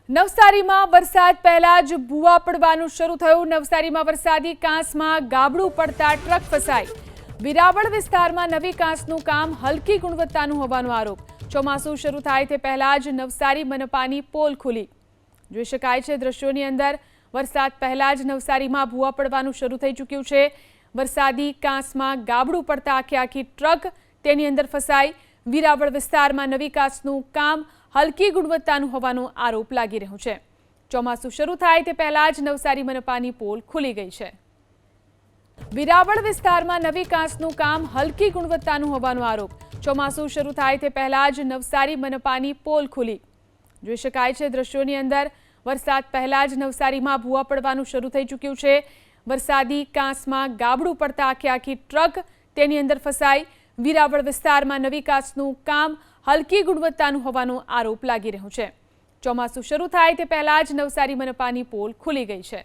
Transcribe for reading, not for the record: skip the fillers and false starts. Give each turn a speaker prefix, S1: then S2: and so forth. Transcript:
S1: નવસારીમાં વરસાદ પહેલા જ ભૂવા પડવાનું શરૂ થયું। નવસારીમાં વરસાદી કાંસમાં ગાબડું પડતા ટ્રક ફસાઈ। વિરાવળ વિસ્તારમાં નવી કાંસનું કામ હલકી ગુણવત્તાનું હોવાનો આરોપ। ચોમાસું શરૂ થાય તે પહેલા જ નવસારી મનપાની પોલ ખુલી। જોઈ શકાય છે દ્રશ્યોની અંદર વરસાદ પહેલા જ નવસારીમાં ભૂવા પડવાનું શરૂ થઈ ચૂક્યું છે। વરસાદી કાંસમાં ગાબડું પડતા આખી ટ્રક તેની અંદર ફસાઈ। વિરાવળ વિસ્તારમાં નવી કાંસનું કામ હલકી ગુણવત્તાનું હોવાનો આરોપ લાગી રહ્યો છે। ચોમાસું શરૂ થાય તે પહેલા જ નવસારી મનપાની પોલ ખુલી ગઈ છે। વિરાવળ વિસ્તારમાં નવી કાંસનું કામ હલકી ગુણવત્તાનું હોવાનો આરોપ। ચોમાસું શરૂ થાય તે પહેલા જ નવસારી મનપાની પોલ ખુલી। જોઈ શકાય છે દ્રશ્યોની અંદર વરસાદ પહેલા જ નવસારીમાં ભૂવા પડવાનું શરૂ થઈ ચૂક્યું છે। વરસાદી કાંસમાં ગાબડું પડતા આખી ટ્રક તેની અંદર ફસાઈ। વિરાવળ વિસ્તારમાં નવી કાંસનું કામ હલકી ગુણવત્તાનું હોવાનો આરોપ લાગી રહ્યો છે। ચોમાસું શરૂ થાય તે પહેલા જ નવસારી મનપાની પોલ ખુલી ગઈ છે।